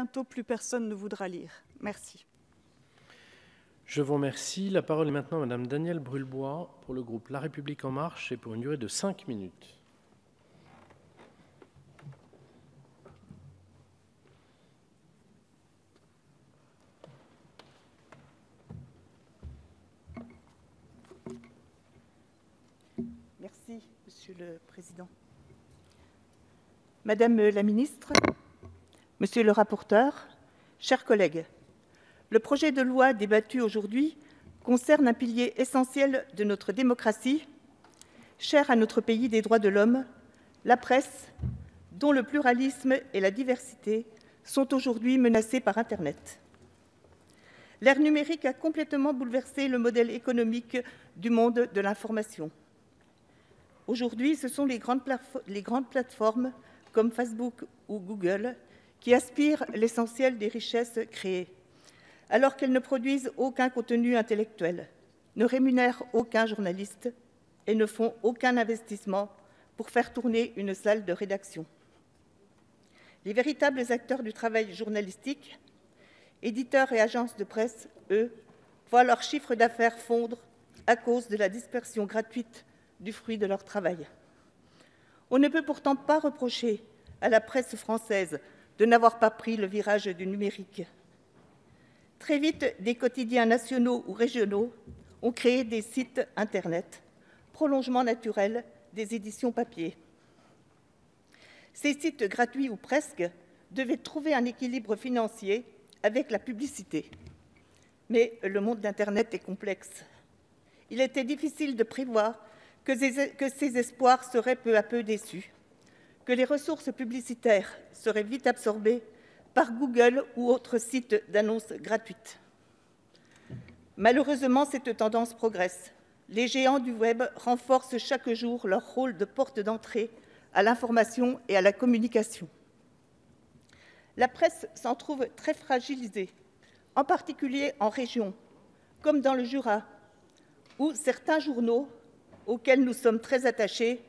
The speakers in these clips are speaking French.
Bientôt, plus personne ne voudra lire. Merci. Je vous remercie. La parole est maintenant à Madame Danielle Brulbois pour le groupe La République En Marche et pour une durée de 5 minutes. Merci, Monsieur le Président. Madame la Ministre, Monsieur le rapporteur, chers collègues, le projet de loi débattu aujourd'hui concerne un pilier essentiel de notre démocratie, cher à notre pays des droits de l'homme, la presse, dont le pluralisme et la diversité sont aujourd'hui menacés par Internet. L'ère numérique a complètement bouleversé le modèle économique du monde de l'information. Aujourd'hui, ce sont les grandes plateformes comme Facebook ou Google qui aspirent l'essentiel des richesses créées, alors qu'elles ne produisent aucun contenu intellectuel, ne rémunèrent aucun journaliste et ne font aucun investissement pour faire tourner une salle de rédaction. Les véritables acteurs du travail journalistique, éditeurs et agences de presse, eux, voient leur chiffre d'affaires fondre à cause de la dispersion gratuite du fruit de leur travail. On ne peut pourtant pas reprocher à la presse française de n'avoir pas pris le virage du numérique. Très vite, des quotidiens nationaux ou régionaux ont créé des sites Internet, prolongement naturel des éditions papier. Ces sites gratuits ou presque devaient trouver un équilibre financier avec la publicité. Mais le monde d'Internet est complexe. Il était difficile de prévoir que ces espoirs seraient peu à peu déçus, que les ressources publicitaires seraient vite absorbées par Google ou autres sites d'annonces gratuites. Malheureusement, cette tendance progresse. Les géants du web renforcent chaque jour leur rôle de porte d'entrée à l'information et à la communication. La presse s'en trouve très fragilisée, en particulier en région, comme dans le Jura, où certains journaux, auxquels nous sommes très attachés,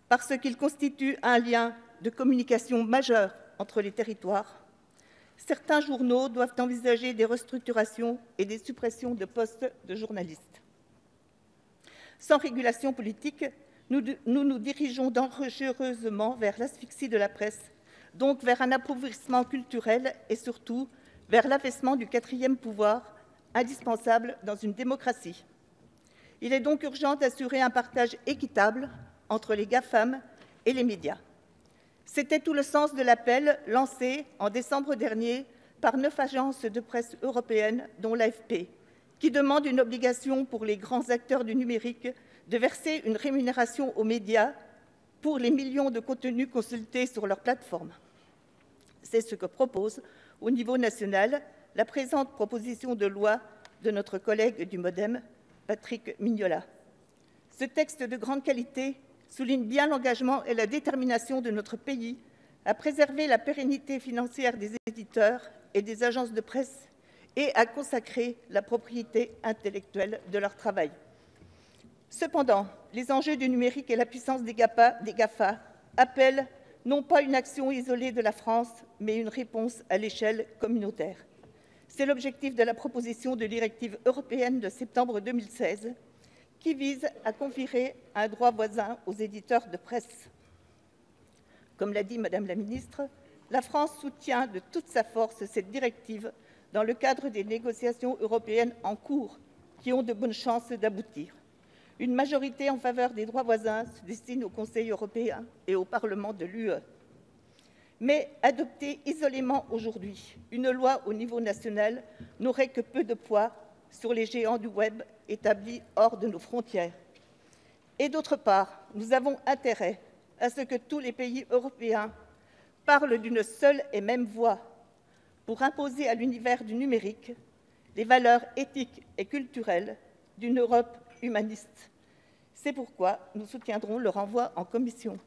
parce qu'ils constituent un lien de communication majeur entre les territoires, certains journaux doivent envisager des restructurations et des suppressions de postes de journalistes. Sans régulation politique, nous nous dirigeons dangereusement vers l'asphyxie de la presse, donc vers un appauvrissement culturel et surtout vers l'affaissement du quatrième pouvoir, indispensable dans une démocratie. Il est donc urgent d'assurer un partage équitable entre les GAFAM et les médias. C'était tout le sens de l'appel lancé en décembre dernier par 9 agences de presse européennes, dont l'AFP, qui demande une obligation pour les grands acteurs du numérique de verser une rémunération aux médias pour les millions de contenus consultés sur leur plateforme. C'est ce que propose, au niveau national, la présente proposition de loi de notre collègue du MoDem, Patrick Mignola. Ce texte de grande qualité souligne bien l'engagement et la détermination de notre pays à préserver la pérennité financière des éditeurs et des agences de presse et à consacrer la propriété intellectuelle de leur travail. Cependant, les enjeux du numérique et la puissance des GAFA appellent non pas une action isolée de la France, mais une réponse à l'échelle communautaire. C'est l'objectif de la proposition de directive européenne de septembre 2016 qui vise à conférer un droit voisin aux éditeurs de presse. Comme l'a dit Madame la Ministre, la France soutient de toute sa force cette directive dans le cadre des négociations européennes en cours qui ont de bonnes chances d'aboutir. Une majorité en faveur des droits voisins se destine au Conseil européen et au Parlement de l'UE. Mais adopter isolément aujourd'hui une loi au niveau national n'aurait que peu de poids sur les géants du web établis hors de nos frontières. Et d'autre part, nous avons intérêt à ce que tous les pays européens parlent d'une seule et même voix pour imposer à l'univers du numérique les valeurs éthiques et culturelles d'une Europe humaniste. C'est pourquoi nous soutiendrons le renvoi en commission.